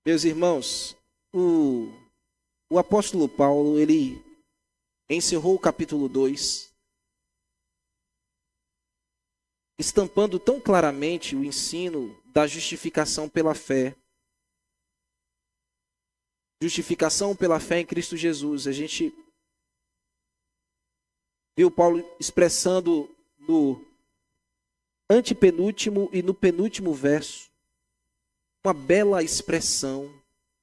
Meus irmãos, o apóstolo Paulo, ele encerrou o capítulo 2, estampando tão claramente o ensino da justificação pela fé. Justificação pela fé em Cristo Jesus. A gente viu Paulo expressando no antepenúltimo e no penúltimo verso uma bela expressão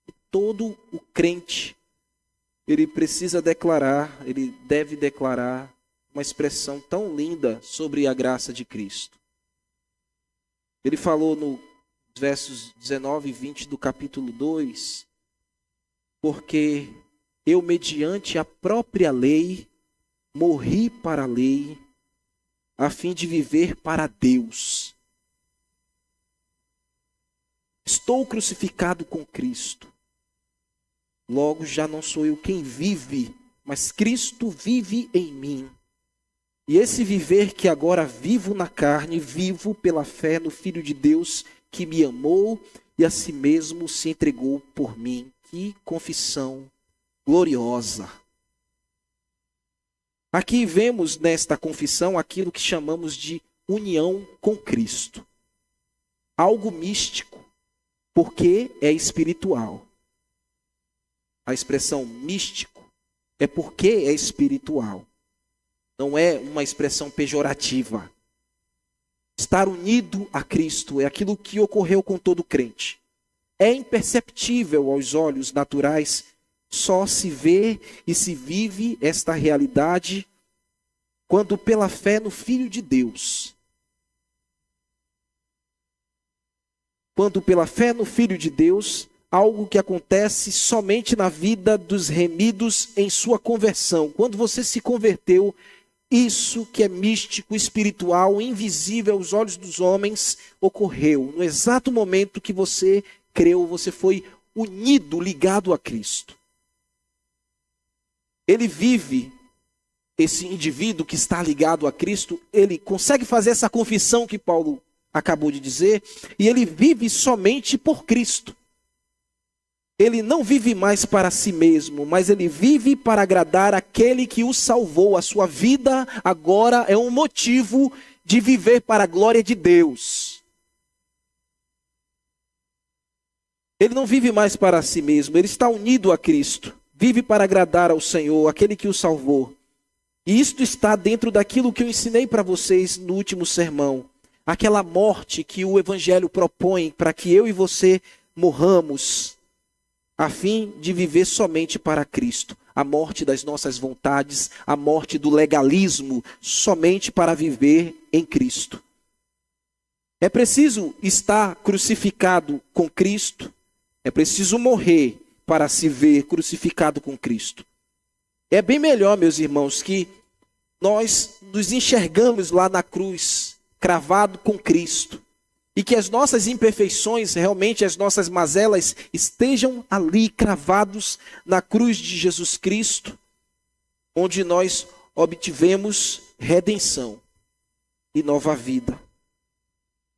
que todo o crente ele precisa declarar, ele deve declarar uma expressão tão linda sobre a graça de Cristo. Ele falou nos versos 19 e 20 do capítulo 2, porque eu, mediante a própria lei, morri para a lei, a fim de viver para Deus. Estou crucificado com Cristo. Logo já não sou eu quem vive, mas Cristo vive em mim. E esse viver que agora vivo na carne, vivo pela fé no Filho de Deus que me amou e a si mesmo se entregou por mim. Que confissão gloriosa! Aqui vemos nesta confissão aquilo que chamamos de união com Cristo. Algo místico, porque é espiritual. A expressão místico é porque é espiritual. Não é uma expressão pejorativa. Estar unido a Cristo é aquilo que ocorreu com todo crente. É imperceptível aos olhos naturais, só se vê e se vive esta realidade quando pela fé no Filho de Deus. Quando pela fé no Filho de Deus, algo que acontece somente na vida dos remidos em sua conversão. Quando você se converteu, isso que é místico, espiritual, invisível aos olhos dos homens, ocorreu. No exato momento que você creu, você foi unido, ligado a Cristo. Ele vive, esse indivíduo que está ligado a Cristo, ele consegue fazer essa confissão que Paulo acabou de dizer, e ele vive somente por Cristo. Ele não vive mais para si mesmo, mas ele vive para agradar aquele que o salvou. A sua vida agora é um motivo de viver para a glória de Deus. Ele não vive mais para si mesmo, ele está unido a Cristo. Vive para agradar ao Senhor, aquele que o salvou. E isto está dentro daquilo que eu ensinei para vocês no último sermão. Aquela morte que o Evangelho propõe para que eu e você morramos, a fim de viver somente para Cristo. A morte das nossas vontades, a morte do legalismo, somente para viver em Cristo. É preciso estar crucificado com Cristo, é preciso morrer para se ver crucificado com Cristo. É bem melhor, meus irmãos, que nós nos enxergamos lá na cruz, cravado com Cristo. E que as nossas imperfeições, realmente as nossas mazelas, estejam ali cravados na cruz de Jesus Cristo, onde nós obtivemos redenção e nova vida.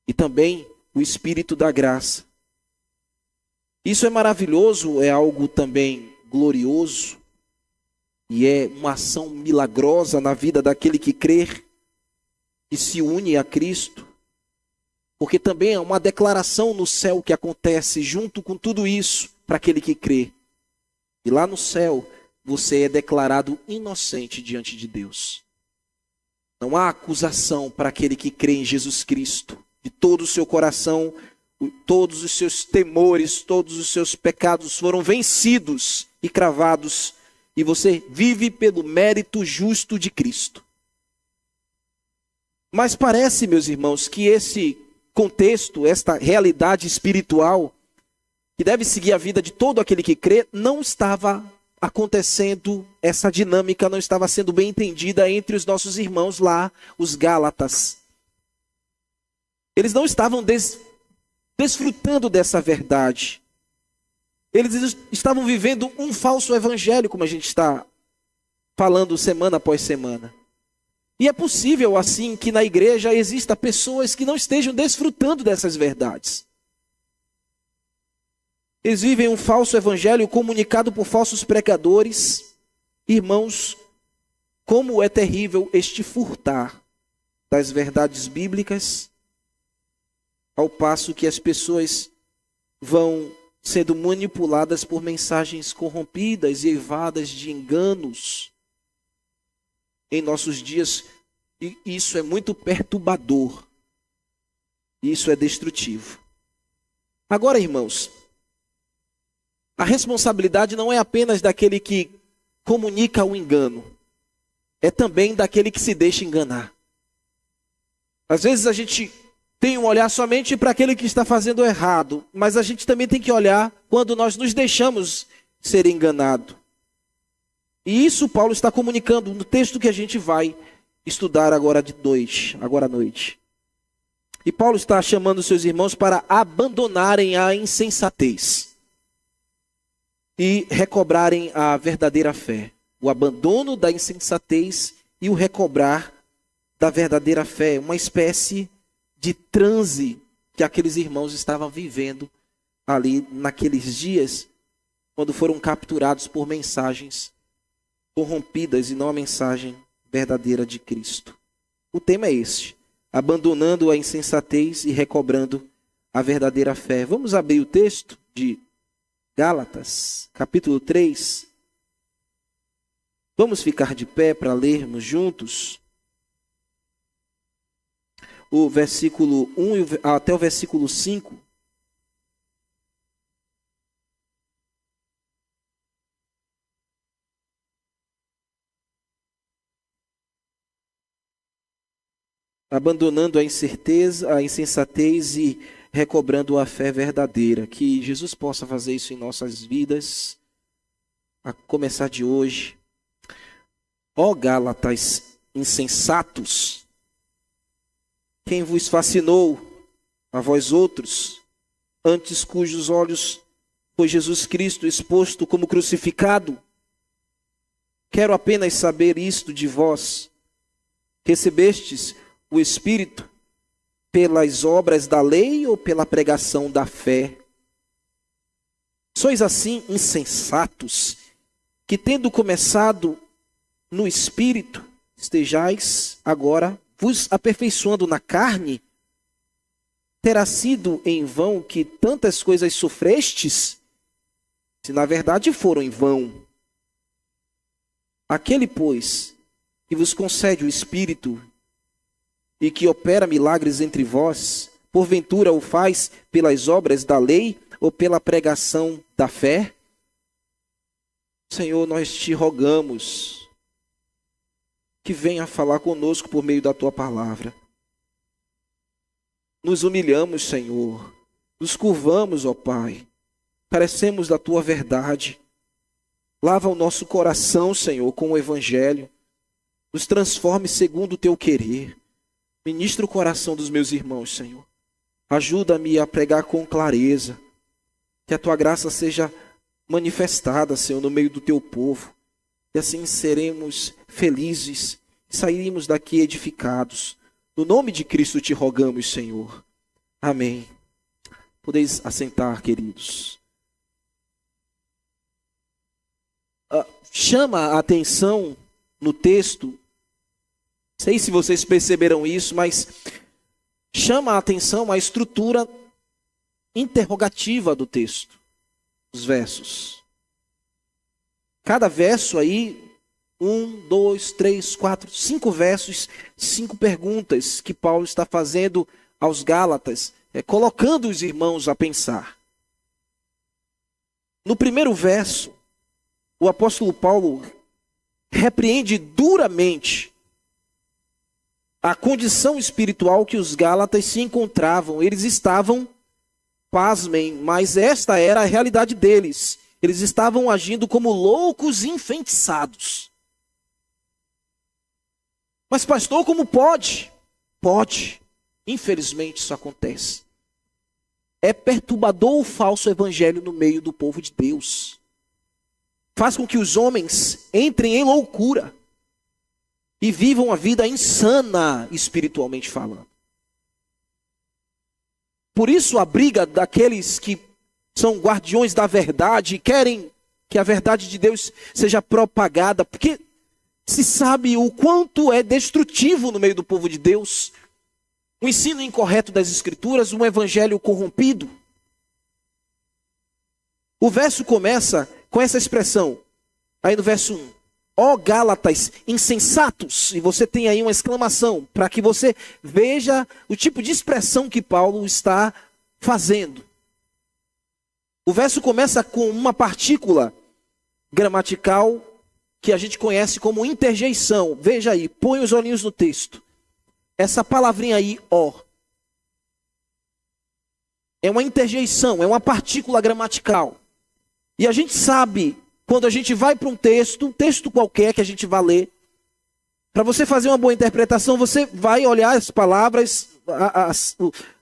E também o Espírito da graça. Isso é maravilhoso, é algo também glorioso, e é uma ação milagrosa na vida daquele que crê, que se une a Cristo. Porque também é uma declaração no céu que acontece junto com tudo isso para aquele que crê. E lá no céu você é declarado inocente diante de Deus. Não há acusação para aquele que crê em Jesus Cristo. De todo o seu coração, todos os seus temores, todos os seus pecados foram vencidos e cravados. E você vive pelo mérito justo de Cristo. Mas parece, meus irmãos, que esse contexto, esta realidade espiritual, que deve seguir a vida de todo aquele que crê, não estava acontecendo, essa dinâmica não estava sendo bem entendida entre os nossos irmãos lá, os Gálatas. Eles não estavam desfrutando dessa verdade. Eles estavam vivendo um falso evangelho, como a gente está falando semana após semana. E é possível, assim, que na igreja exista pessoas que não estejam desfrutando dessas verdades. Eles vivem um falso evangelho comunicado por falsos pregadores. Irmãos, como é terrível este furtar das verdades bíblicas, ao passo que as pessoas vão sendo manipuladas por mensagens corrompidas e eivadas de enganos. Em nossos dias, isso é muito perturbador. Isso é destrutivo. Agora, irmãos, a responsabilidade não é apenas daquele que comunica o engano, é também daquele que se deixa enganar. Às vezes a gente tem um olhar somente para aquele que está fazendo errado, mas a gente também tem que olhar quando nós nos deixamos ser enganado. E isso Paulo está comunicando no texto que a gente vai estudar agora à noite. E Paulo está chamando seus irmãos para abandonarem a insensatez e recobrarem a verdadeira fé. O abandono da insensatez e o recobrar da verdadeira fé. Uma espécie de transe que aqueles irmãos estavam vivendo ali naqueles dias, quando foram capturados por mensagens corrompidas e não a mensagem verdadeira de Cristo. O tema é este: abandonando a insensatez e recobrando a verdadeira fé. Vamos abrir o texto de Gálatas, capítulo 3. Vamos ficar de pé para lermos juntos o versículo 1 até o versículo 5. Abandonando a incerteza, a insensatez e recobrando a fé verdadeira. Que Jesus possa fazer isso em nossas vidas, a começar de hoje. Ó Gálatas insensatos, quem vos fascinou, a vós outros, antes cujos olhos foi Jesus Cristo exposto como crucificado? Quero apenas saber isto de vós: recebestes o Espírito pelas obras da lei ou pela pregação da fé? Sois assim insensatos, que tendo começado no Espírito, estejais agora vos aperfeiçoando na carne? Terá sido em vão que tantas coisas sofrestes, se na verdade foram em vão? Aquele, pois, que vos concede o Espírito e que opera milagres entre vós, porventura o faz pelas obras da lei ou pela pregação da fé? Senhor, nós te rogamos que venha falar conosco por meio da tua palavra. Nos humilhamos, Senhor, nos curvamos, ó Pai, carecemos da tua verdade. Lava o nosso coração, Senhor, com o evangelho. Nos transforme segundo o teu querer. Ministra o coração dos meus irmãos, Senhor. Ajuda-me a pregar com clareza. Que a tua graça seja manifestada, Senhor, no meio do teu povo. E assim seremos felizes e sairemos daqui edificados. No nome de Cristo te rogamos, Senhor. Amém. Podeis assentar, queridos. Chama a atenção no texto. Não sei se vocês perceberam isso, mas chama a atenção a estrutura interrogativa do texto, os versos. Cada verso aí, 1, 2, 3, 4, 5 versos, 5 perguntas que Paulo está fazendo aos Gálatas, colocando os irmãos a pensar. No primeiro verso, o apóstolo Paulo repreende duramente a condição espiritual que os Gálatas se encontravam. Eles estavam, pasmem, mas esta era a realidade deles. Eles estavam agindo como loucos enfeitiçados. Mas pastor, como pode? Pode. Infelizmente isso acontece. É perturbador o falso evangelho no meio do povo de Deus. Faz com que os homens entrem em loucura e vivam a vida insana, espiritualmente falando. Por isso a briga daqueles que são guardiões da verdade, querem que a verdade de Deus seja propagada, porque se sabe o quanto é destrutivo no meio do povo de Deus o ensino incorreto das Escrituras, um evangelho corrompido. O verso começa com essa expressão, aí no verso 1. Ó Gálatas insensatos, e você tem aí uma exclamação, para que você veja o tipo de expressão que Paulo está fazendo. O verso começa com uma partícula gramatical que a gente conhece como interjeição. Veja aí, põe os olhinhos no texto. Essa palavrinha aí, ó, é uma interjeição, é uma partícula gramatical. E a gente sabe, quando a gente vai para um texto qualquer que a gente vai ler, para você fazer uma boa interpretação, você vai olhar as palavras,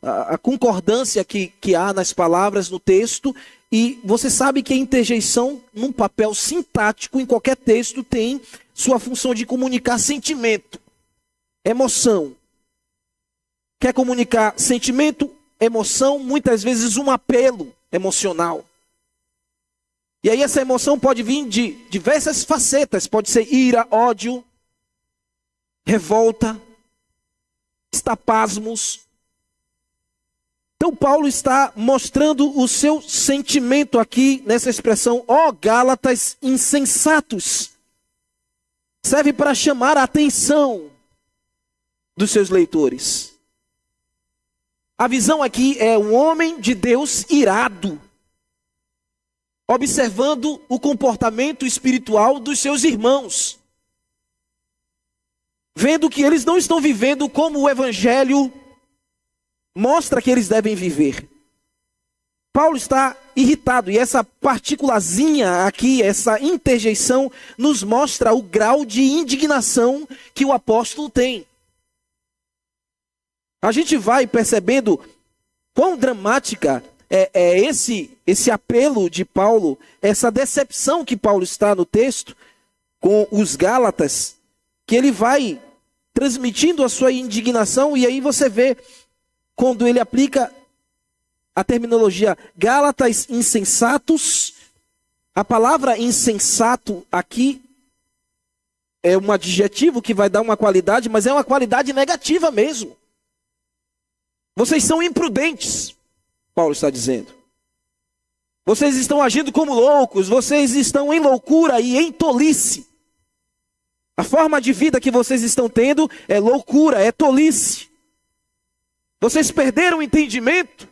a concordância que há nas palavras no texto, e você sabe que a interjeição, num papel sintático, em qualquer texto, tem sua função de comunicar sentimento, emoção. Quer comunicar sentimento, emoção, muitas vezes um apelo emocional. E aí essa emoção pode vir de diversas facetas, pode ser ira, ódio, revolta, estapasmos. Então Paulo está mostrando o seu sentimento aqui nessa expressão, ó Gálatas insensatos. Serve para chamar a atenção dos seus leitores. A visão aqui é um homem de Deus irado, observando o comportamento espiritual dos seus irmãos, vendo que eles não estão vivendo como o evangelho mostra que eles devem viver. Paulo está irritado, e essa partículazinha aqui, essa interjeição, nos mostra o grau de indignação que o apóstolo tem. A gente vai percebendo quão dramática é esse apelo de Paulo, essa decepção que Paulo está no texto com os Gálatas, que ele vai transmitindo a sua indignação, e aí você vê quando ele aplica a terminologia Gálatas insensatos. A palavra insensato aqui é um adjetivo que vai dar uma qualidade, mas é uma qualidade negativa mesmo. Vocês são imprudentes, Paulo está dizendo. Vocês estão agindo como loucos, vocês estão em loucura e em tolice. A forma de vida que vocês estão tendo é loucura, é tolice. Vocês perderam o entendimento,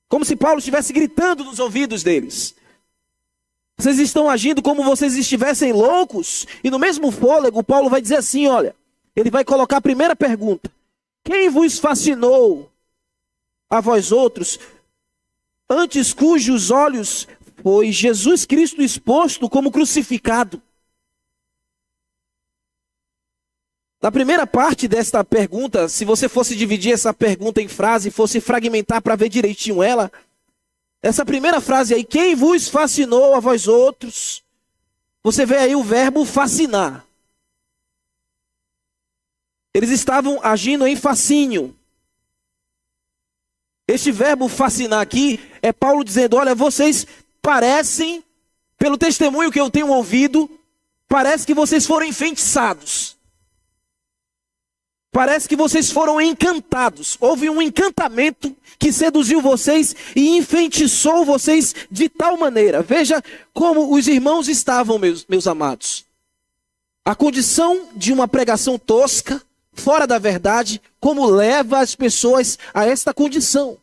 como se Paulo estivesse gritando nos ouvidos deles. Vocês estão agindo como vocês estivessem loucos, e no mesmo fôlego Paulo vai dizer assim, olha, ele vai colocar a primeira pergunta. Quem vos fascinou a vós outros, antes cujos olhos foi Jesus Cristo exposto como crucificado? Na primeira parte desta pergunta, se você fosse dividir essa pergunta em frase, fosse fragmentar para ver direitinho ela, essa primeira frase aí, quem vos fascinou a vós outros, você vê aí o verbo fascinar. Eles estavam agindo em fascínio. Este verbo fascinar aqui é Paulo dizendo, olha, vocês parecem, pelo testemunho que eu tenho ouvido, parece que vocês foram enfeitiçados. Parece que vocês foram encantados. Houve um encantamento que seduziu vocês e enfeitiçou vocês de tal maneira. Veja como os irmãos estavam, meus amados. A condição de uma pregação tosca, fora da verdade, como leva as pessoas a esta condição.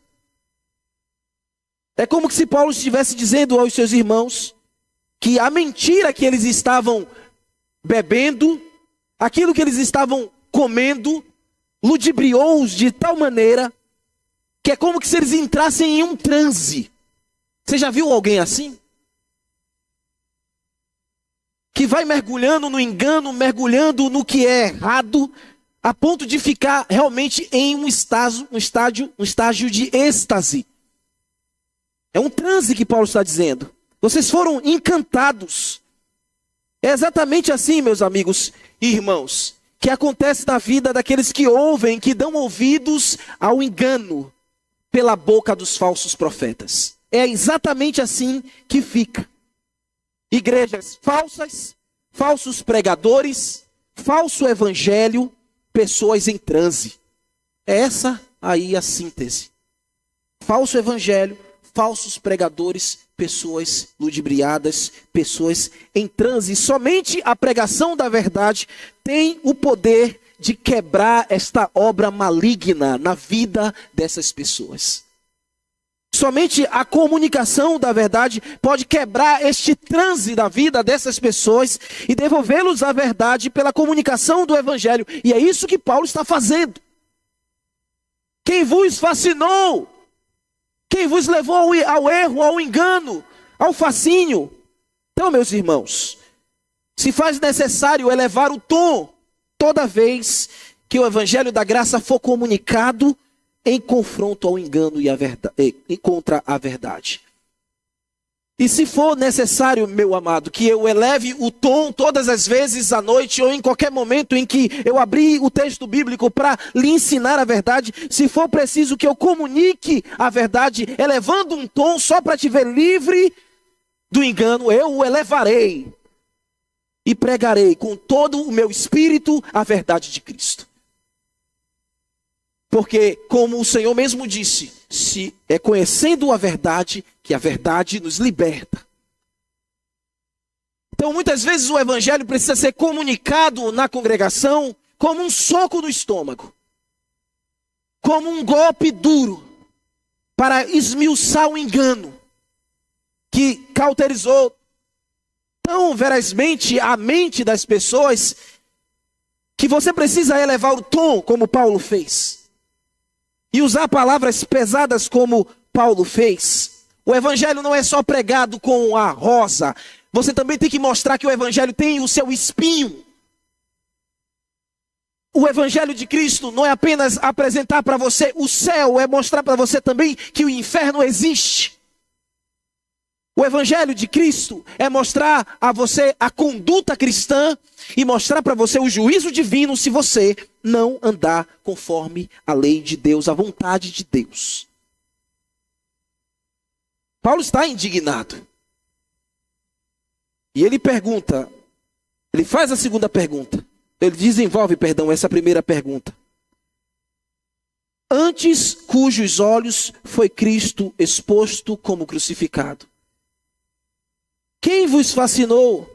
É como se Paulo estivesse dizendo aos seus irmãos que a mentira que eles estavam bebendo, aquilo que eles estavam comendo, ludibriou-os de tal maneira que é como se eles entrassem em um transe. Você já viu alguém assim? Que vai mergulhando no engano, mergulhando no que é errado, a ponto de ficar realmente em um estágio de êxtase. É um transe que Paulo está dizendo. Vocês foram encantados. É exatamente assim, meus amigos e irmãos, que acontece na vida daqueles que ouvem, que dão ouvidos ao engano pela boca dos falsos profetas. é exatamente assim que fica. Igrejas falsas, falsos pregadores, falso evangelho, pessoas em transe. Essa aí é a síntese. Falso evangelho, falsos pregadores, pessoas ludibriadas, pessoas em transe. Somente a pregação da verdade tem o poder de quebrar esta obra maligna na vida dessas pessoas. Somente a comunicação da verdade pode quebrar este transe da vida dessas pessoas e devolvê-los à verdade pela comunicação do evangelho. E é isso que Paulo está fazendo. Quem vos fascinou? Quem vos levou ao erro, ao engano, ao fascínio? Então, meus irmãos, se faz necessário elevar o tom toda vez que o evangelho da graça for comunicado em confronto ao engano e contra a verdade. E se for necessário, meu amado, que eu eleve o tom todas as vezes à noite ou em qualquer momento em que eu abrir o texto bíblico para lhe ensinar a verdade, se for preciso que eu comunique a verdade elevando um tom só para te ver livre do engano, eu o elevarei e pregarei com todo o meu espírito a verdade de Cristo. Porque, como o Senhor mesmo disse, se é conhecendo a verdade que a verdade nos liberta. Então, muitas vezes o evangelho precisa ser comunicado na congregação como um soco no estômago, como um golpe duro para esmiuçar o engano que cauterizou tão verazmente a mente das pessoas que você precisa elevar o tom como Paulo fez e usar palavras pesadas como Paulo fez. O evangelho não é só pregado com a rosa. Você também tem que mostrar que o evangelho tem o seu espinho. O evangelho de Cristo não é apenas apresentar para você o céu, é mostrar para você também que o inferno existe. O evangelho de Cristo é mostrar a você a conduta cristã e mostrar para você o juízo divino se você não andar conforme a lei de Deus, a vontade de Deus. Paulo está indignado. E ele pergunta, ele faz a segunda pergunta. Ele desenvolve, essa primeira pergunta. Antes cujos olhos foi Cristo exposto como crucificado. Quem vos fascinou?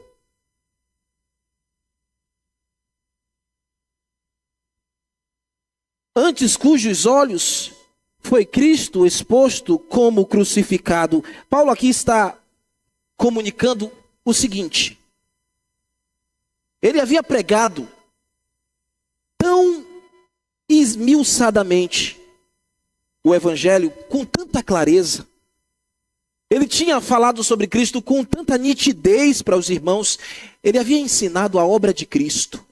Antes cujos olhos foi Cristo exposto como crucificado. Paulo aqui está comunicando o seguinte. Ele havia pregado tão esmiuçadamente o evangelho com tanta clareza. Ele tinha falado sobre Cristo com tanta nitidez para os irmãos. Ele havia ensinado a obra de Cristo.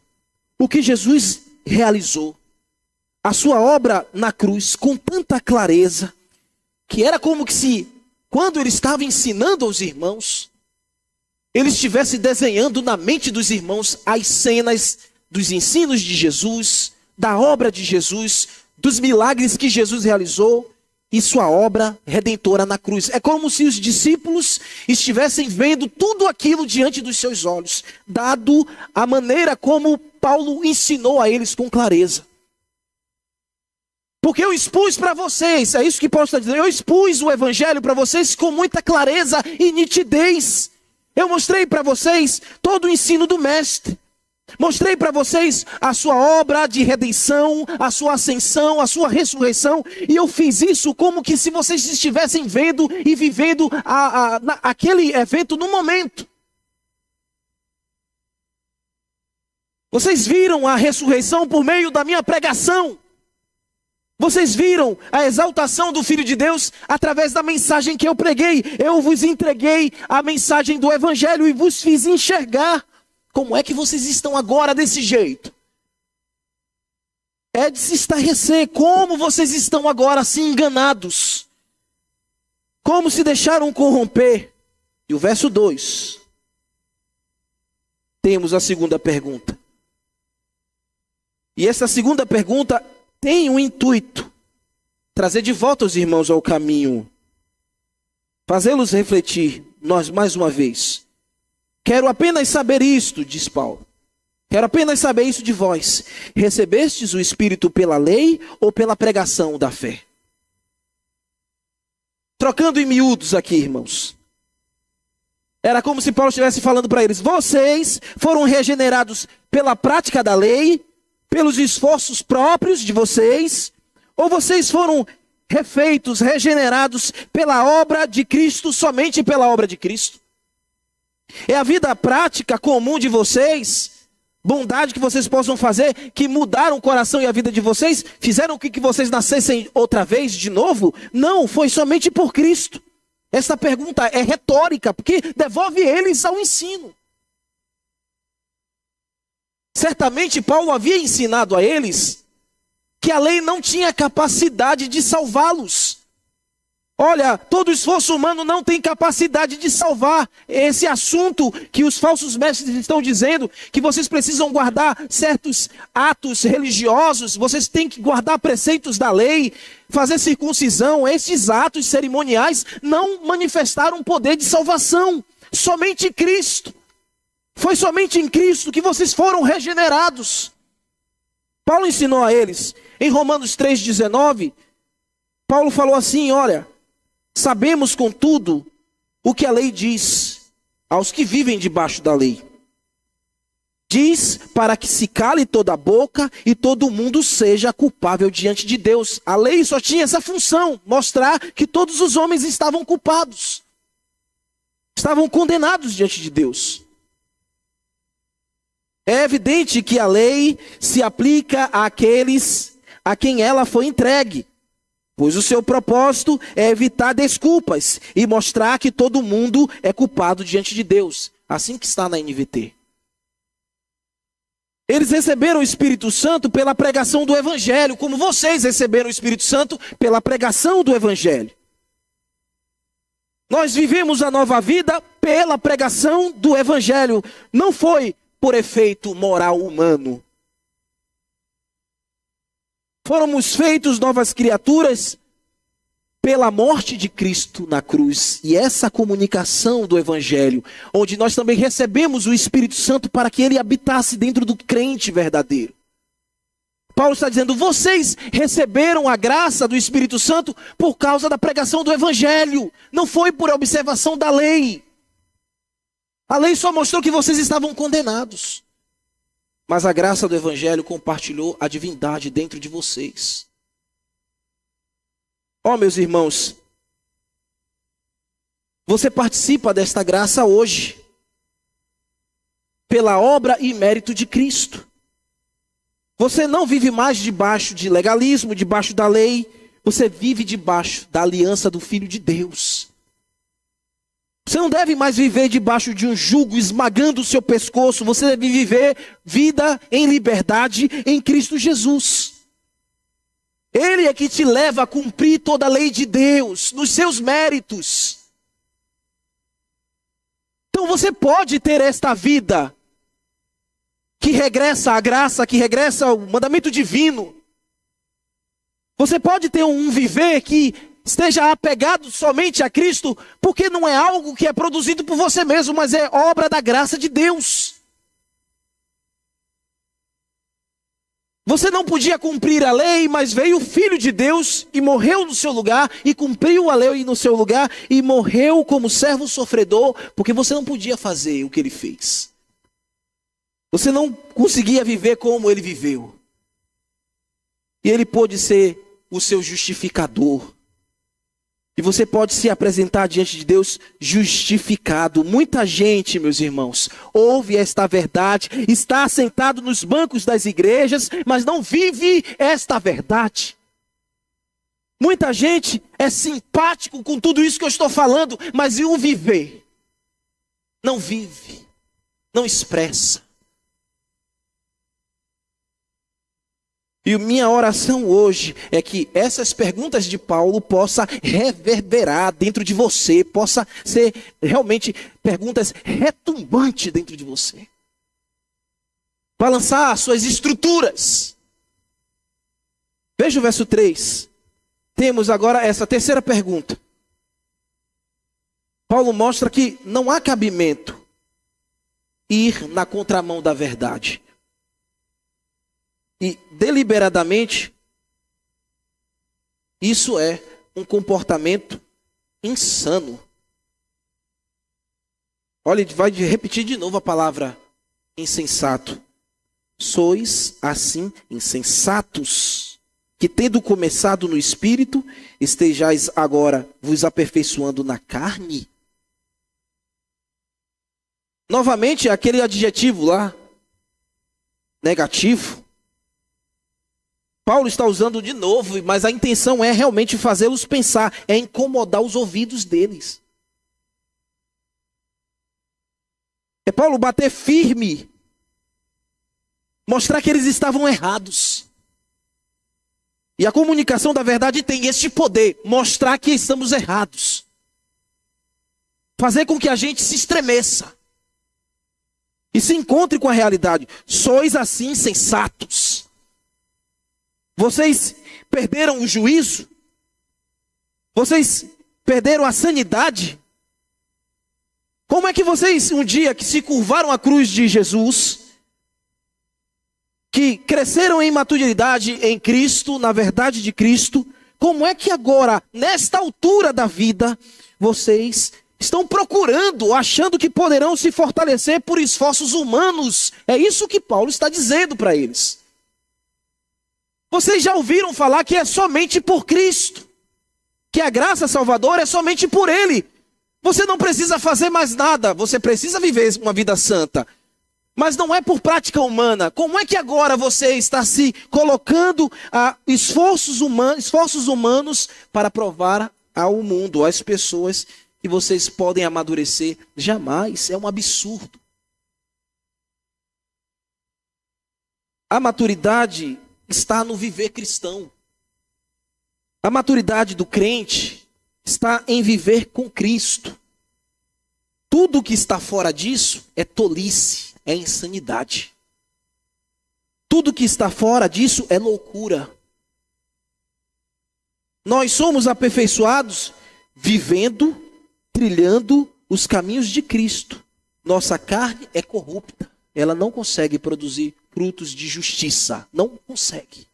O que Jesus realizou. A sua obra na cruz com tanta clareza. Que era como que se, quando ele estava ensinando aos irmãos, ele estivesse desenhando na mente dos irmãos as cenas dos ensinos de Jesus, da obra de Jesus, dos milagres que Jesus realizou. E sua obra redentora na cruz. É como se os discípulos estivessem vendo tudo aquilo diante dos seus olhos, dado a maneira como Paulo ensinou a eles com clareza. Porque eu expus para vocês, é isso que Paulo está dizendo, eu expus o evangelho para vocês com muita clareza e nitidez. Eu mostrei para vocês todo o ensino do mestre. Mostrei para vocês a sua obra de redenção, a sua ascensão, a sua ressurreição. E eu fiz isso como que se vocês estivessem vendo e vivendo aquele evento no momento. Vocês viram a ressurreição por meio da minha pregação. Vocês viram a exaltação do Filho de Deus através da mensagem que eu preguei. Eu vos entreguei a mensagem do Evangelho e vos fiz enxergar. Como é que vocês estão agora desse jeito? É de se estarrecer. Como vocês estão agora assim enganados? Como se deixaram corromper? E o verso 2. Temos a segunda pergunta. E essa segunda pergunta tem um intuito. Trazer de volta os irmãos ao caminho fazê-los refletir, nós mais uma vez. Quero apenas saber isto, diz Paulo. Quero apenas saber isso de vós. Recebestes o Espírito pela lei ou pela pregação da fé? Trocando em miúdos aqui, irmãos. Era como se Paulo estivesse falando para eles: vocês foram regenerados pela prática da lei, pelos esforços próprios de vocês, ou vocês foram refeitos, regenerados pela obra de Cristo, somente pela obra de Cristo? É a vida prática comum de vocês, bondade que vocês possam fazer, que mudaram o coração e a vida de vocês, fizeram com que vocês nascessem outra vez, de novo? Não, foi somente por Cristo. Essa pergunta é retórica, porque devolve eles ao ensino. Certamente Paulo havia ensinado a eles que a lei não tinha capacidade de salvá-los. Olha, todo esforço humano não tem capacidade de salvar. Esse assunto que os falsos mestres estão dizendo, que vocês precisam guardar certos atos religiosos, vocês têm que guardar preceitos da lei, fazer circuncisão, esses atos cerimoniais não manifestaram poder de salvação. Somente Cristo. Foi somente em Cristo que vocês foram regenerados. Paulo ensinou a eles, em Romanos 3,19, Paulo falou assim: olha, sabemos, contudo, o que a lei diz aos que vivem debaixo da lei. Diz para que se cale toda a boca e todo mundo seja culpável diante de Deus. A lei só tinha essa função, mostrar que todos os homens estavam culpados. Estavam condenados diante de Deus. É evidente que a lei se aplica àqueles a quem ela foi entregue, pois o seu propósito é evitar desculpas e mostrar que todo mundo é culpado diante de Deus. Assim que está na NVT. Eles receberam o Espírito Santo pela pregação do Evangelho, como vocês receberam o Espírito Santo pela pregação do Evangelho. Nós vivemos a nova vida pela pregação do Evangelho. Não foi por efeito moral humano. Fomos feitos novas criaturas pela morte de Cristo na cruz. E essa comunicação do Evangelho, onde nós também recebemos o Espírito Santo para que ele habitasse dentro do crente verdadeiro. Paulo está dizendo: vocês receberam a graça do Espírito Santo por causa da pregação do Evangelho. Não foi por observação da lei. A lei só mostrou que vocês estavam condenados. Mas a graça do Evangelho compartilhou a divindade dentro de vocês. Ó, meus irmãos, você participa desta graça hoje, pela obra e mérito de Cristo. Você não vive mais debaixo de legalismo, debaixo da lei. Você vive debaixo da aliança do Filho de Deus. Você não deve mais viver debaixo de um jugo esmagando o seu pescoço. Você deve viver vida em liberdade em Cristo Jesus. Ele é que te leva a cumprir toda a lei de Deus, nos seus méritos. Então você pode ter esta vida que regressa à graça, que regressa ao mandamento divino. Você pode ter um viver que esteja apegado somente a Cristo, porque não é algo que é produzido por você mesmo, mas é obra da graça de Deus. Você não podia cumprir a lei, mas veio o Filho de Deus e morreu no seu lugar, e cumpriu a lei no seu lugar, e morreu como servo sofredor, porque você não podia fazer o que ele fez. Você não conseguia viver como ele viveu. E ele pôde ser o seu justificador. E você pode se apresentar diante de Deus justificado. Muita gente, meus irmãos, ouve esta verdade, está assentado nos bancos das igrejas, mas não vive esta verdade. Muita gente é simpático com tudo isso que eu estou falando, mas e o viver? Não vive, não expressa. E minha oração hoje é que essas perguntas de Paulo possam reverberar dentro de você, possa ser realmente perguntas retumbantes dentro de você. Balançar as suas estruturas. Veja o verso 3. Temos agora essa terceira pergunta. Paulo mostra que não há cabimento ir na contramão da verdade. E deliberadamente, isso é um comportamento insano. Olha, vai repetir de novo a palavra insensato. Sois assim insensatos, que tendo começado no espírito, estejais agora vos aperfeiçoando na carne. Novamente, aquele adjetivo lá, negativo. Paulo está usando de novo, mas a intenção é realmente fazê-los pensar, é incomodar os ouvidos deles. É Paulo bater firme, mostrar que eles estavam errados. E a comunicação da verdade tem este poder, mostrar que estamos errados. Fazer com que a gente se estremeça e se encontre com a realidade. Sois assim insensatos. Vocês perderam o juízo? Vocês perderam a sanidade? Como é que vocês, um dia que se curvaram à cruz de Jesus, que cresceram em maturidade em Cristo, na verdade de Cristo, como é que agora, nesta altura da vida, vocês estão procurando, achando que poderão se fortalecer por esforços humanos? É isso que Paulo está dizendo para eles. Vocês já ouviram falar que é somente por Cristo, que a graça salvadora é somente por Ele. Você não precisa fazer mais nada, você precisa viver uma vida santa, mas não é por prática humana. Como é que agora você está se colocando a esforços humanos para provar ao mundo, às pessoas, que vocês podem amadurecer? Jamais, é um absurdo. A maturidade está no viver cristão. A maturidade do crente está em viver com Cristo. Tudo que está fora disso é tolice, é insanidade. Tudo que está fora disso é loucura. Nós somos aperfeiçoados vivendo, trilhando os caminhos de Cristo. Nossa carne é corrupta. Ela não consegue produzir frutos de justiça. Não consegue.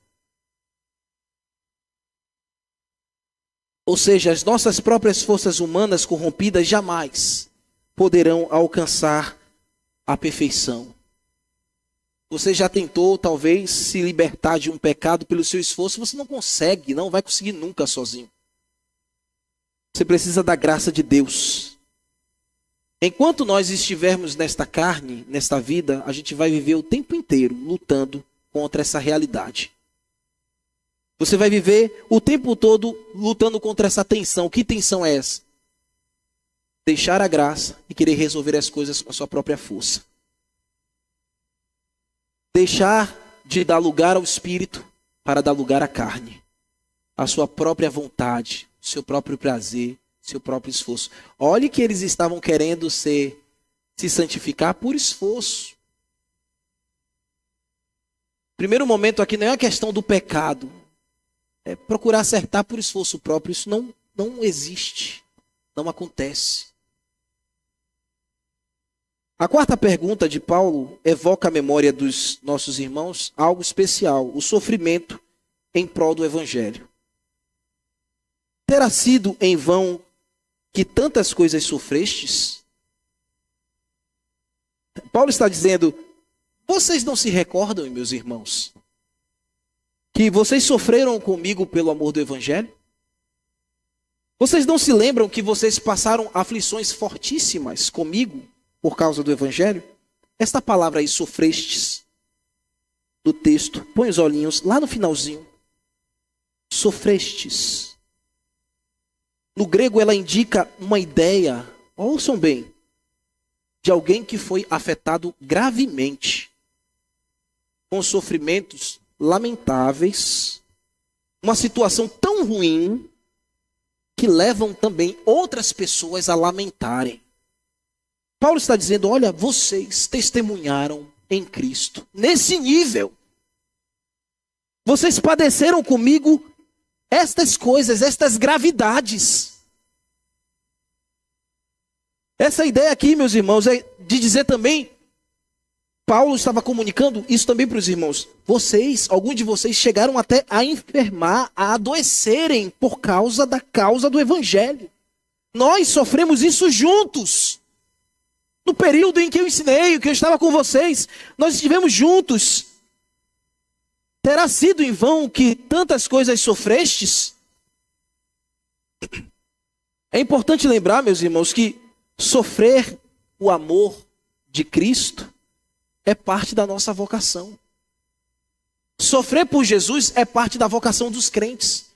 Ou seja, as nossas próprias forças humanas corrompidas jamais poderão alcançar a perfeição. Você já tentou, talvez, se libertar de um pecado pelo seu esforço? Você não consegue, não vai conseguir nunca sozinho. Você precisa da graça de Deus. Enquanto nós estivermos nesta carne, nesta vida, a gente vai viver o tempo inteiro lutando contra essa realidade. Você vai viver o tempo todo lutando contra essa tensão. Que tensão é essa? Deixar a graça e querer resolver as coisas com a sua própria força. Deixar de dar lugar ao Espírito para dar lugar à carne. A sua própria vontade, seu próprio prazer, seu próprio esforço. Olhe que eles estavam querendo se santificar por esforço. Primeiro momento aqui não é a questão do pecado. É procurar acertar por esforço próprio. Isso não existe. Não acontece. A quarta pergunta de Paulo evoca a memória dos nossos irmãos algo especial. O sofrimento em prol do Evangelho. Terá sido em vão que tantas coisas sofrestes? Paulo está dizendo, vocês não se recordam, meus irmãos, que vocês sofreram comigo pelo amor do Evangelho? Vocês não se lembram que vocês passaram aflições fortíssimas comigo por causa do Evangelho? Esta palavra aí, sofrestes, do texto, põe os olhinhos lá no finalzinho. Sofrestes. No grego ela indica uma ideia, ouçam bem, de alguém que foi afetado gravemente, com sofrimentos lamentáveis, uma situação tão ruim, que levam também outras pessoas a lamentarem. Paulo está dizendo, olha, vocês testemunharam em Cristo, nesse nível. Vocês padeceram comigo estas coisas, estas gravidades. Essa ideia aqui, meus irmãos, é de dizer também, Paulo estava comunicando isso também para os irmãos. Vocês, alguns de vocês chegaram até a enfermar, a adoecerem por causa da causa do evangelho. Nós sofremos isso juntos. No período em que eu ensinei, que eu estava com vocês, nós estivemos juntos. Terá sido em vão que tantas coisas sofrestes? É importante lembrar, meus irmãos, que sofrer o amor de Cristo é parte da nossa vocação. Sofrer por Jesus é parte da vocação dos crentes.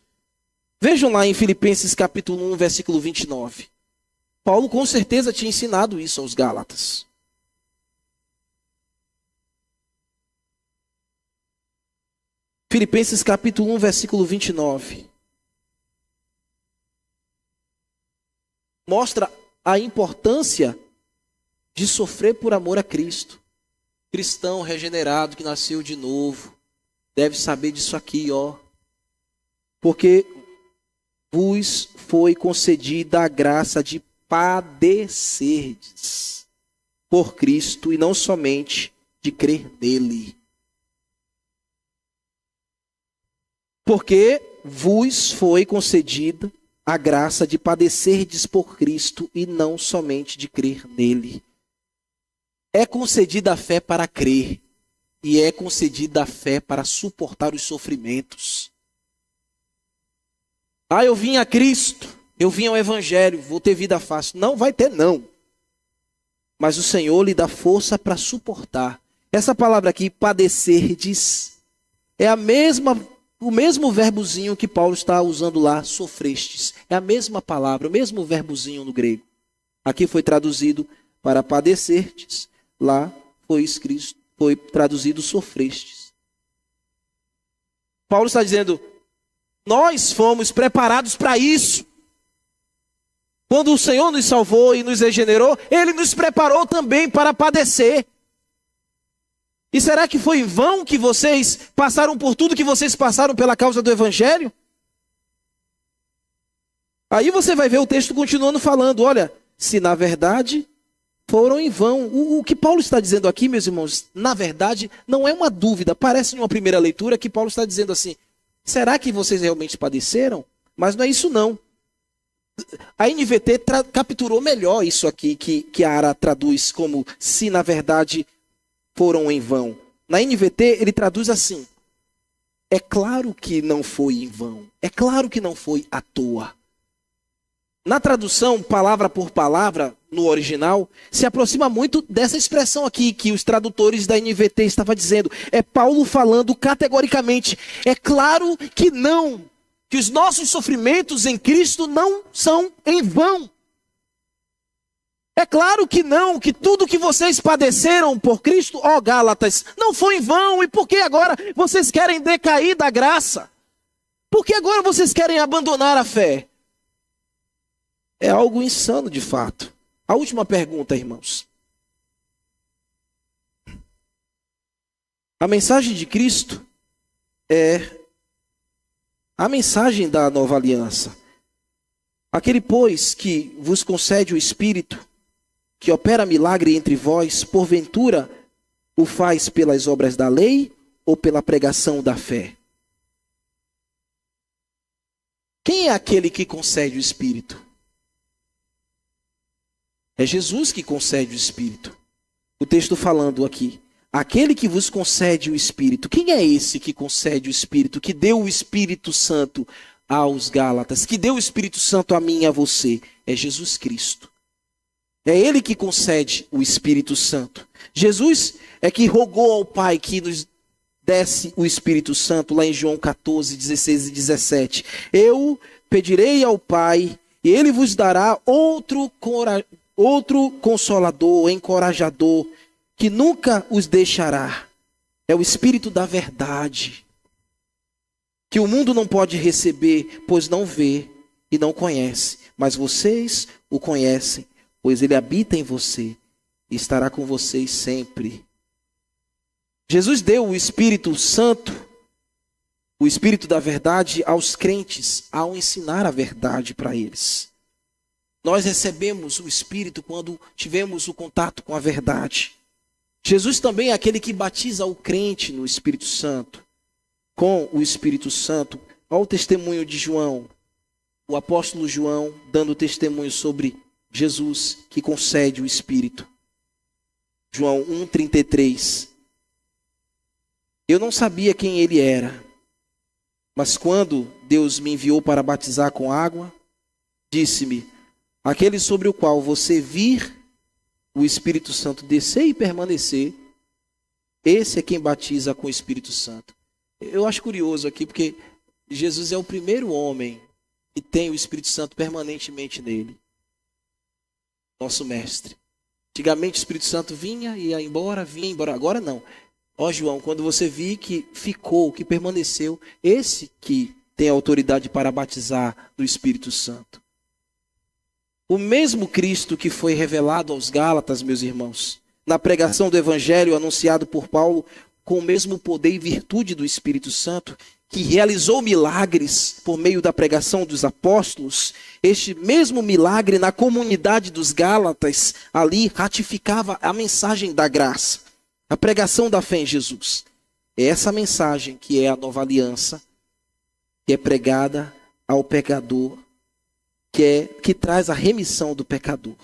Vejam lá em Filipenses capítulo 1, versículo 29. Paulo com certeza tinha ensinado isso aos Gálatas. Filipenses capítulo 1, versículo 29. Mostra a importância de sofrer por amor a Cristo. Cristão regenerado que nasceu de novo deve saber disso aqui, ó. Porque vos foi concedida a graça de padecerdes por Cristo e não somente de crer nele. Porque vos foi concedida a graça de padecerdes por Cristo e não somente de crer nele. É concedida a fé para crer e é concedida a fé para suportar os sofrimentos. Ah, eu vim a Cristo, eu vim ao Evangelho, vou ter vida fácil. Não vai ter, não. Mas o Senhor lhe dá força para suportar. Essa palavra aqui, padecerdes, é o mesmo verbozinho que Paulo está usando lá, sofrestes. É a mesma palavra, o mesmo verbozinho no grego. Aqui foi traduzido para padecertes, lá foi traduzido sofrestes. Paulo está dizendo, nós fomos preparados para isso. Quando o Senhor nos salvou e nos regenerou, Ele nos preparou também para padecer. E será que foi em vão que vocês passaram por tudo que vocês passaram pela causa do Evangelho? Aí você vai ver o texto continuando falando, olha, se na verdade foram em vão. O que Paulo está dizendo aqui, meus irmãos, na verdade, não é uma dúvida. Parece em uma primeira leitura que Paulo está dizendo assim, será que vocês realmente padeceram? Mas não é isso não. A NVT capturou melhor isso aqui, que a Ara traduz como se na verdade foram em vão. Na NVT ele traduz assim, é claro que não foi em vão, é claro que não foi à toa. Na tradução, palavra por palavra, no original, se aproxima muito dessa expressão aqui que os tradutores da NVT estavam dizendo. É Paulo falando categoricamente, é claro que não, que os nossos sofrimentos em Cristo não são em vão. É claro que não, que tudo que vocês padeceram por Cristo, ó Gálatas, não foi em vão. E por que agora vocês querem decair da graça? Por que agora vocês querem abandonar a fé? É algo insano de fato. A última pergunta, irmãos. A mensagem de Cristo é a mensagem da nova aliança. Aquele, pois, que vos concede o Espírito, que opera milagre entre vós, porventura o faz pelas obras da lei ou pela pregação da fé? Quem é aquele que concede o Espírito? É Jesus que concede o Espírito. O texto falando aqui, aquele que vos concede o Espírito. Quem é esse que concede o Espírito, que deu o Espírito Santo aos Gálatas, que deu o Espírito Santo a mim e a você? É Jesus Cristo. É Ele que concede o Espírito Santo. Jesus é que rogou ao Pai que nos desse o Espírito Santo, lá em João 14, 16 e 17. Eu pedirei ao Pai e Ele vos dará outro consolador, encorajador, que nunca os deixará. É o Espírito da verdade, que o mundo não pode receber, pois não vê e não conhece. Mas vocês o conhecem, pois ele habita em você e estará com vocês sempre. Jesus deu o Espírito Santo, o Espírito da verdade, aos crentes, ao ensinar a verdade para eles. Nós recebemos o Espírito quando tivemos o contato com a verdade. Jesus também é aquele que batiza o crente no Espírito Santo, com o Espírito Santo. Olha o testemunho de João, o apóstolo João dando testemunho sobre Jesus que concede o Espírito. João 1,33. Eu não sabia quem ele era, mas quando Deus me enviou para batizar com água, disse-me: aquele sobre o qual você vir o Espírito Santo descer e permanecer, esse é quem batiza com o Espírito Santo. Eu acho curioso aqui, porque Jesus é o primeiro homem que tem o Espírito Santo permanentemente nele. Nosso mestre. Antigamente o Espírito Santo vinha e ia embora, vinha embora. Agora não. Ó João, quando você vir que ficou, que permaneceu, esse que tem autoridade para batizar do Espírito Santo. O mesmo Cristo que foi revelado aos Gálatas, meus irmãos, na pregação do Evangelho anunciado por Paulo, com o mesmo poder e virtude do Espírito Santo, que realizou milagres por meio da pregação dos apóstolos, este mesmo milagre na comunidade dos Gálatas, ali ratificava a mensagem da graça, a pregação da fé em Jesus. É essa mensagem que é a nova aliança, que é pregada ao pecador, que traz a remissão do pecador,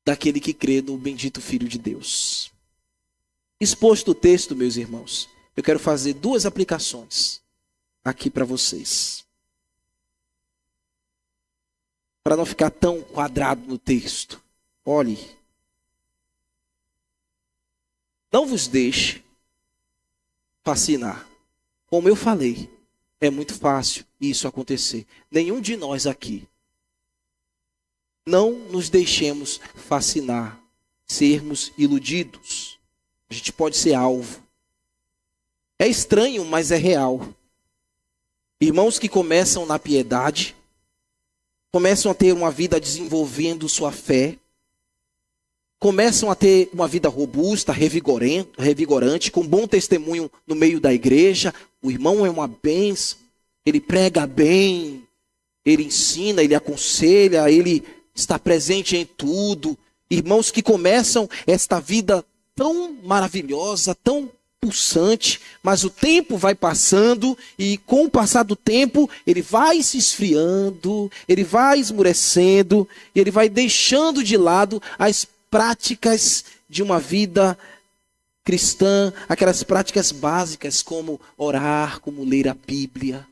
daquele que crê no bendito Filho de Deus. Exposto o texto, meus irmãos, eu quero fazer duas aplicações aqui para vocês, para não ficar tão quadrado no texto. Olhe, não vos deixe fascinar. Como eu falei, é muito fácil isso acontecer. Nenhum de nós aqui, não nos deixemos fascinar, sermos iludidos. A gente pode ser alvo. É estranho, mas é real. Irmãos que começam na piedade, começam a ter uma vida desenvolvendo sua fé, começam a ter uma vida robusta, revigorante, com bom testemunho no meio da igreja. O irmão é uma bênção, ele prega bem, ele ensina, ele aconselha, ele está presente em tudo. Irmãos que começam esta vida tão maravilhosa, tão pulsante, mas o tempo vai passando e com o passar do tempo ele vai se esfriando, ele vai esmurecendo, e ele vai deixando de lado as práticas de uma vida cristã, aquelas práticas básicas como orar, como ler a Bíblia.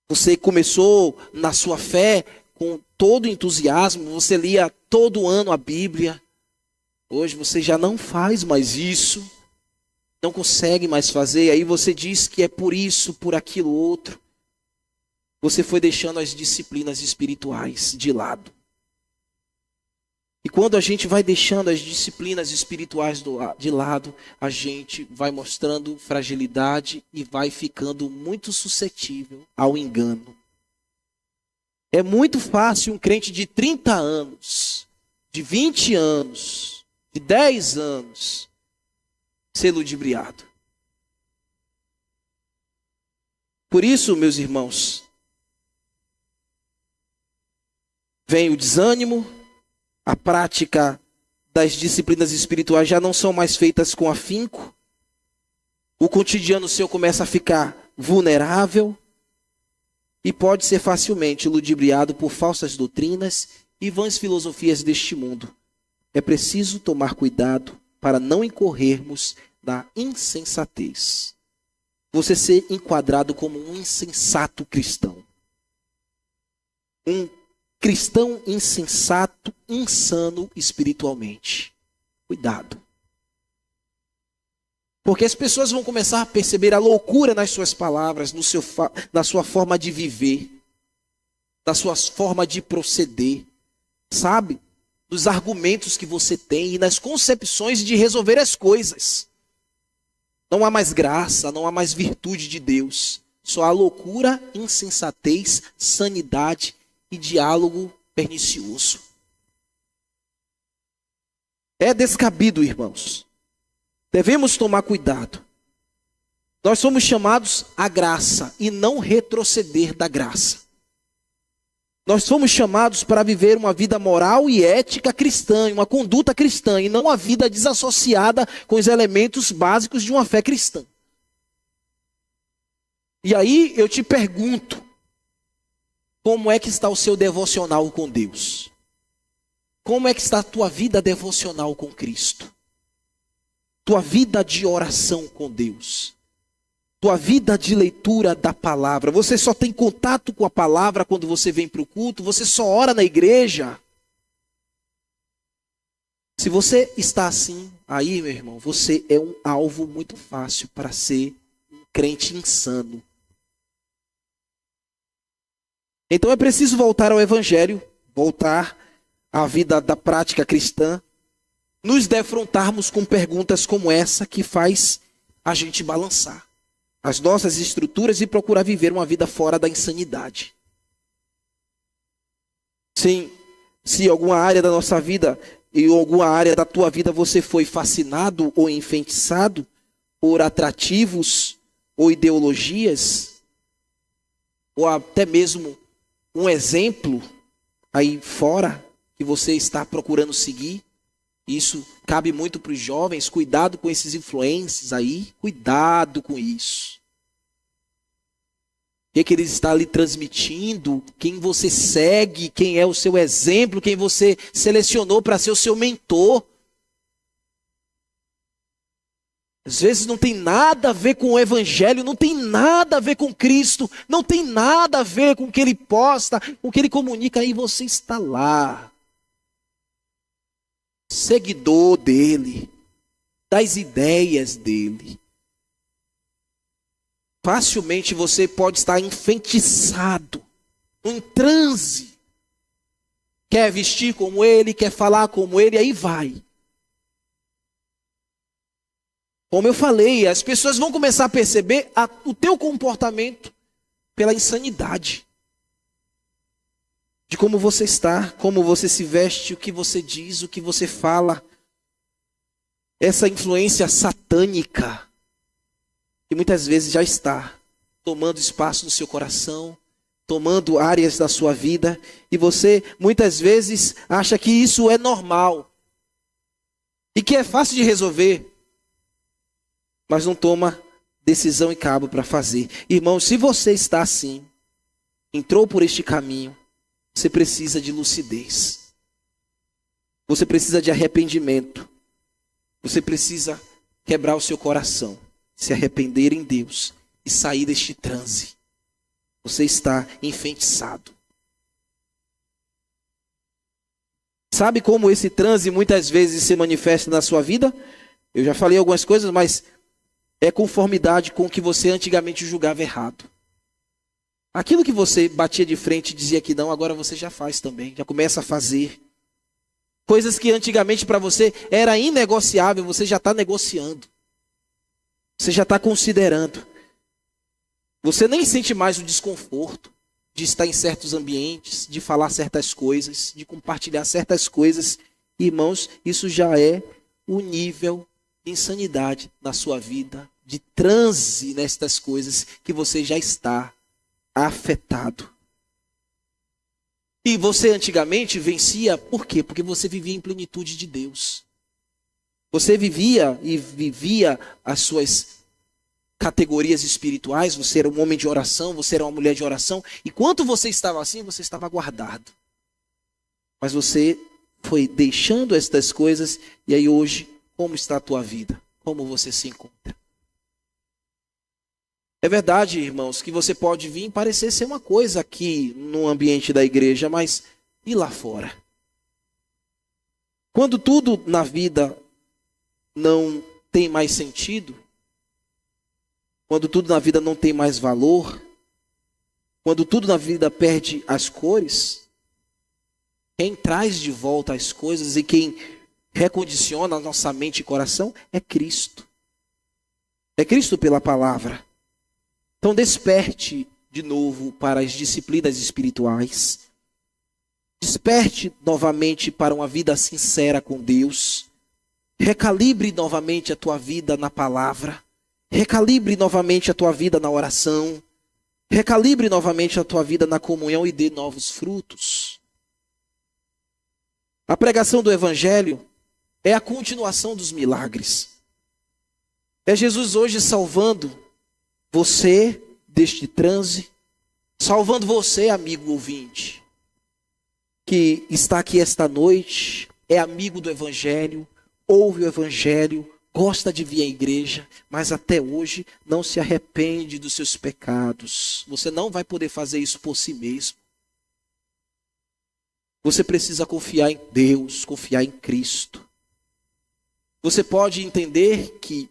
Você começou na sua fé com todo entusiasmo, você lia todo ano a Bíblia. Hoje você já não faz mais isso, não consegue mais fazer, aí você diz que é por isso, por aquilo outro. Você foi deixando as disciplinas espirituais de lado. E quando a gente vai deixando as disciplinas espirituais de lado, a gente vai mostrando fragilidade e vai ficando muito suscetível ao engano. É muito fácil um crente de 30 anos, de 20 anos, de 10 anos, ser ludibriado. Por isso, meus irmãos, vem o desânimo, a prática das disciplinas espirituais já não são mais feitas com afinco, o cotidiano seu começa a ficar vulnerável e pode ser facilmente ludibriado por falsas doutrinas e vãs filosofias deste mundo. É preciso tomar cuidado para não incorrermos na insensatez. Você ser enquadrado como um insensato cristão. Um cristão insensato, insano espiritualmente. Cuidado. Porque as pessoas vão começar a perceber a loucura nas suas palavras, na sua forma de viver, na sua forma de proceder, sabe? Dos argumentos que você tem e nas concepções de resolver as coisas. Não há mais graça, não há mais virtude de Deus. Só há loucura, insensatez, sanidade e diálogo pernicioso. É descabido, irmãos. Devemos tomar cuidado. Nós somos chamados à graça e não retroceder da graça. Nós fomos chamados para viver uma vida moral e ética cristã, uma conduta cristã, e não uma vida desassociada com os elementos básicos de uma fé cristã. E aí eu te pergunto, como é que está o seu devocional com Deus? Como é que está a tua vida devocional com Cristo? Tua vida de oração com Deus? Tua vida de leitura da palavra? Você só tem contato com a palavra quando você vem para o culto? Você só ora na igreja? Se você está assim, aí, meu irmão, você é um alvo muito fácil para ser um crente insano. Então é preciso voltar ao Evangelho, voltar à vida da prática cristã, nos defrontarmos com perguntas como essa que faz a gente balançar as nossas estruturas e procurar viver uma vida fora da insanidade. Sim, se alguma área da nossa vida e alguma área da tua vida você foi fascinado ou enfeitiçado por atrativos ou ideologias, ou até mesmo um exemplo aí fora que você está procurando seguir, isso cabe muito para os jovens. Cuidado com esses influencers aí, cuidado com isso. O que eles estão lhe transmitindo, quem você segue, quem é o seu exemplo, quem você selecionou para ser o seu mentor. Às vezes não tem nada a ver com o Evangelho, não tem nada a ver com Cristo, não tem nada a ver com o que ele posta, com o que ele comunica, aí você está lá. Seguidor dele, das ideias dele. Facilmente você pode estar enfeitiçado, em transe. Quer vestir como ele, quer falar como ele, aí vai. Como eu falei, as pessoas vão começar a perceber o teu comportamento pela insanidade. De como você está, como você se veste, o que você diz, o que você fala. Essa influência satânica, que muitas vezes já está tomando espaço no seu coração, tomando áreas da sua vida, e você muitas vezes acha que isso é normal, e que é fácil de resolver, mas não toma decisão e cabo para fazer. Irmão, se você está assim, entrou por este caminho, você precisa de lucidez. Você precisa de arrependimento. Você precisa quebrar o seu coração, se arrepender em Deus e sair deste transe. Você está enfeitiçado. Sabe como esse transe muitas vezes se manifesta na sua vida? Eu já falei algumas coisas, mas é conformidade com o que você antigamente julgava errado. Aquilo que você batia de frente e dizia que não, agora você já faz também, já começa a fazer. Coisas que antigamente para você era inegociável, você já está negociando. Você já está considerando. Você nem sente mais o desconforto de estar em certos ambientes, de falar certas coisas, de compartilhar certas coisas. Irmãos, isso já é o nível de insanidade na sua vida, de transe nestas coisas que você já está afetado. E você antigamente vencia, por quê? Porque você vivia em plenitude de Deus. Você vivia e vivia as suas categorias espirituais, você era um homem de oração, você era uma mulher de oração, e quando você estava assim, você estava guardado. Mas você foi deixando estas coisas, e aí hoje, como está a tua vida? Como você se encontra? É verdade, irmãos, que você pode vir parecer ser uma coisa aqui no ambiente da igreja, mas e lá fora? Quando tudo na vida não tem mais sentido, quando tudo na vida não tem mais valor, quando tudo na vida perde as cores, quem traz de volta as coisas e quem recondiciona a nossa mente e coração é Cristo. É Cristo pela palavra. Então desperte de novo para as disciplinas espirituais. Desperte novamente para uma vida sincera com Deus. Recalibre novamente a tua vida na palavra. Recalibre novamente a tua vida na oração. Recalibre novamente a tua vida na comunhão e dê novos frutos. A pregação do Evangelho é a continuação dos milagres. É Jesus hoje salvando você deste transe, salvando você, amigo ouvinte, que está aqui esta noite, é amigo do Evangelho, ouve o Evangelho, gosta de vir à igreja, mas até hoje não se arrepende dos seus pecados. Você não vai poder fazer isso por si mesmo. Você precisa confiar em Deus, confiar em Cristo. Você pode entender que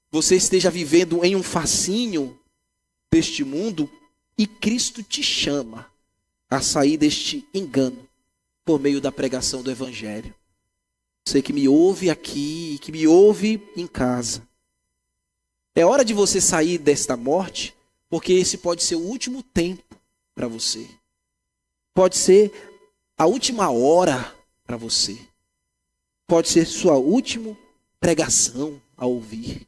você esteja vivendo em um fascínio deste mundo e Cristo te chama a sair deste engano por meio da pregação do Evangelho. Você que me ouve aqui, que me ouve em casa. É hora de você sair desta morte, porque esse pode ser o último tempo para você. Pode ser a última hora para você. Pode ser sua última pregação a ouvir.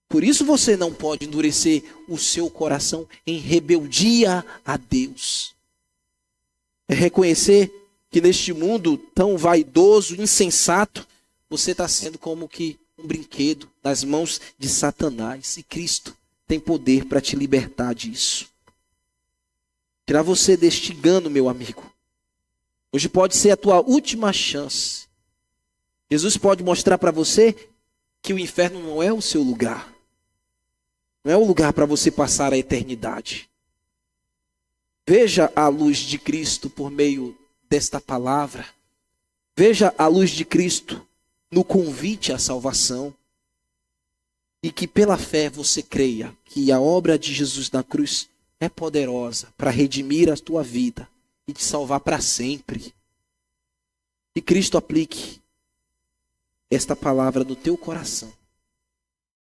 Por isso você não pode endurecer o seu coração em rebeldia a Deus. É reconhecer que neste mundo tão vaidoso, insensato, você está sendo como que um brinquedo nas mãos de Satanás. E Cristo tem poder para te libertar disso. Tirar você deste engano, meu amigo. Hoje pode ser a tua última chance. Jesus pode mostrar para você que o inferno não é o seu lugar. Não é o lugar para você passar a eternidade. Veja a luz de Cristo por meio desta palavra. Veja a luz de Cristo no convite à salvação. E que pela fé você creia que a obra de Jesus na cruz é poderosa para redimir a tua vida e te salvar para sempre. Que Cristo aplique esta palavra no teu coração.